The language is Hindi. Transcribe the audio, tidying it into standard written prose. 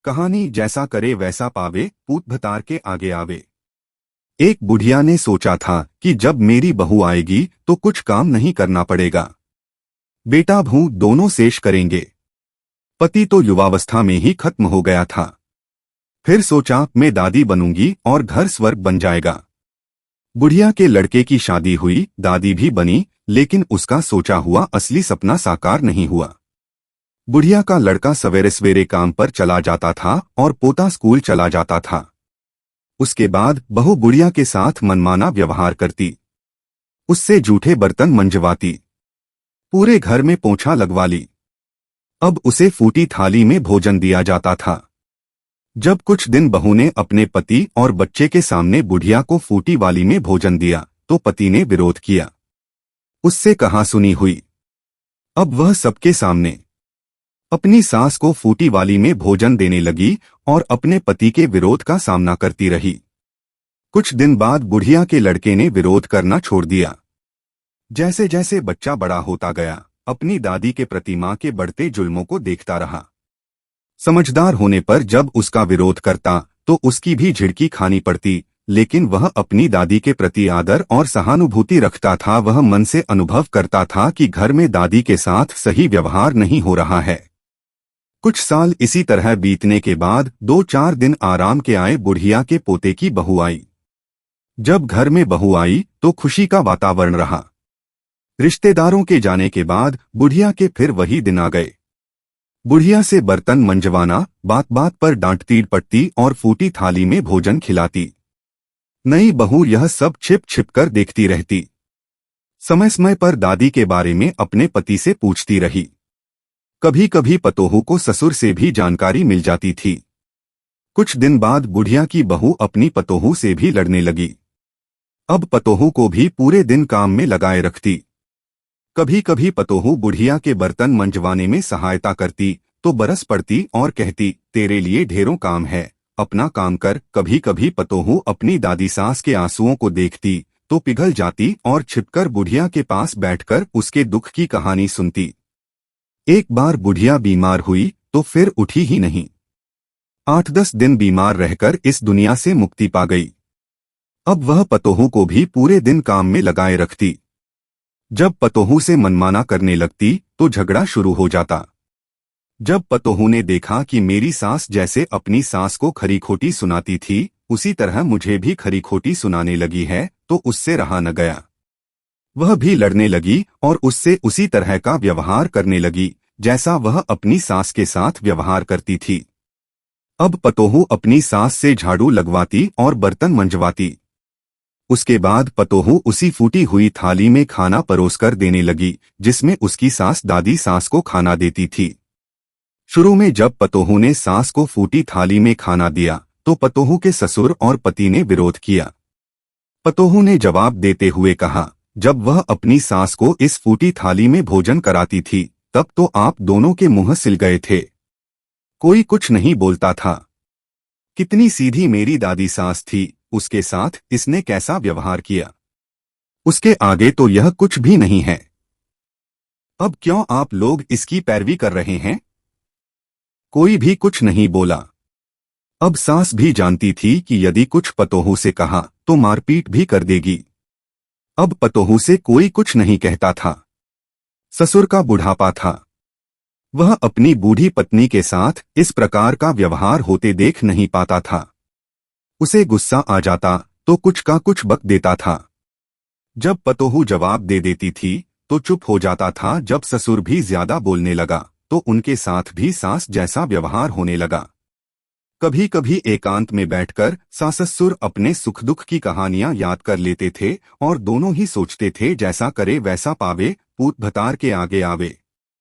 कहानी जैसा करे वैसा पावे, पूत भतार के आगे आवे। एक बुढ़िया ने सोचा था कि जब मेरी बहू आएगी तो कुछ काम नहीं करना पड़ेगा, बेटा बहू दोनों शेष करेंगे। पति तो युवावस्था में ही खत्म हो गया था। फिर सोचा मैं दादी बनूंगी और घर स्वर्ग बन जाएगा। बुढ़िया के लड़के की शादी हुई, दादी भी बनी, लेकिन उसका सोचा हुआ असली सपना साकार नहीं हुआ। बुढ़िया का लड़का सवेरे सवेरे काम पर चला जाता था और पोता स्कूल चला जाता था। उसके बाद बहू बुढ़िया के साथ मनमाना व्यवहार करती, उससे जूठे बर्तन मंजवाती, पूरे घर में पोंछा लगवा ली। अब उसे फूटी थाली में भोजन दिया जाता था। जब कुछ दिन बहू ने अपने पति और बच्चे के सामने बुढ़िया को फूटी वाली में भोजन दिया तो पति ने विरोध किया। उससे कहाँ सुनी हुई। अब वह सबके सामने अपनी सास को फूटी वाली में भोजन देने लगी और अपने पति के विरोध का सामना करती रही। कुछ दिन बाद बुढ़िया के लड़के ने विरोध करना छोड़ दिया। जैसे जैसे बच्चा बड़ा होता गया, अपनी दादी के प्रति मां के बढ़ते जुल्मों को देखता रहा। समझदार होने पर जब उसका विरोध करता तो उसकी भी झिड़की खानी पड़ती, लेकिन वह अपनी दादी के प्रति आदर और सहानुभूति रखता था। वह मन से अनुभव करता था कि घर में दादी के साथ सही व्यवहार नहीं हो रहा है। कुछ साल इसी तरह बीतने के बाद 2-4 दिन आराम के आए बुढ़िया के पोते की बहू आई। जब घर में बहू आई तो खुशी का वातावरण रहा। रिश्तेदारों के जाने के बाद बुढ़िया के फिर वही दिन आ गए। बुढ़िया से बर्तन मंजवाना, बात बात पर डांटती पटती और फूटी थाली में भोजन खिलाती। नई बहू यह सब छिप छिप कर देखती रहती। समय समय पर दादी के बारे में अपने पति से पूछती रही। कभी कभी पतोहू को ससुर से भी जानकारी मिल जाती थी। कुछ दिन बाद बुढ़िया की बहू अपनी पतोहू से भी लड़ने लगी। अब पतोहू को भी पूरे दिन काम में लगाए रखती। कभी कभी पतोहू बुढ़िया के बर्तन मंजवाने में सहायता करती तो बरस पड़ती और कहती, तेरे लिए ढेरों काम है, अपना काम कर। कभी कभी पतोहू अपनी दादी सास के आंसुओं को देखती तो पिघल जाती और छिपकर बुढ़िया के पास बैठकर उसके दुख की कहानी सुनती। एक बार बुढ़िया बीमार हुई तो फिर उठी ही नहीं। 8-10 दिन बीमार रहकर इस दुनिया से मुक्ति पा गई। अब वह पतोहू को भी पूरे दिन काम में लगाए रखती। जब पतोहू से मनमाना करने लगती तो झगड़ा शुरू हो जाता। जब पतोहू ने देखा कि मेरी सास जैसे अपनी सास को खरी खोटी सुनाती थी, उसी तरह मुझे भी खरी खोटी सुनाने लगी है, तो उससे रहा न गया। वह भी लड़ने लगी और उससे उसी तरह का व्यवहार करने लगी जैसा वह अपनी सास के साथ व्यवहार करती थी। अब पतोहू अपनी सास से झाड़ू लगवाती और बर्तन मंजवाती। उसके बाद पतोहू उसी फूटी हुई थाली में खाना परोसकर देने लगी जिसमें उसकी सास दादी सास को खाना देती थी। शुरू में जब पतोहू ने सास को फूटी थाली में खाना दिया तो पतोहू के ससुर और पति ने विरोध किया। पतोहू ने जवाब देते हुए कहा, जब वह अपनी सास को इस फूटी थाली में भोजन कराती थी तब तो आप दोनों के मुंह सिल गए थे, कोई कुछ नहीं बोलता था। कितनी सीधी मेरी दादी सास थी, उसके साथ इसने कैसा व्यवहार किया, उसके आगे तो यह कुछ भी नहीं है। अब क्यों आप लोग इसकी पैरवी कर रहे हैं? कोई भी कुछ नहीं बोला। अब सास भी जानती थी कि यदि कुछ पतोहू से कहा तो मारपीट भी कर देगी। अब पतोहू से कोई कुछ नहीं कहता था। ससुर का बुढ़ापा था। वह अपनी बूढ़ी पत्नी के साथ इस प्रकार का व्यवहार होते देख नहीं पाता था। उसे गुस्सा आ जाता तो कुछ का कुछ बक देता था। जब पतोहू जवाब दे देती थी तो चुप हो जाता था। जब ससुर भी ज्यादा बोलने लगा तो उनके साथ भी सास जैसा व्यवहार होने लगा। कभी कभी एकांत में बैठकर सास ससुर अपने सुख दुख की कहानियां याद कर लेते थे और दोनों ही सोचते थे, जैसा करे वैसा पावे, पूत भतार के आगे आवे।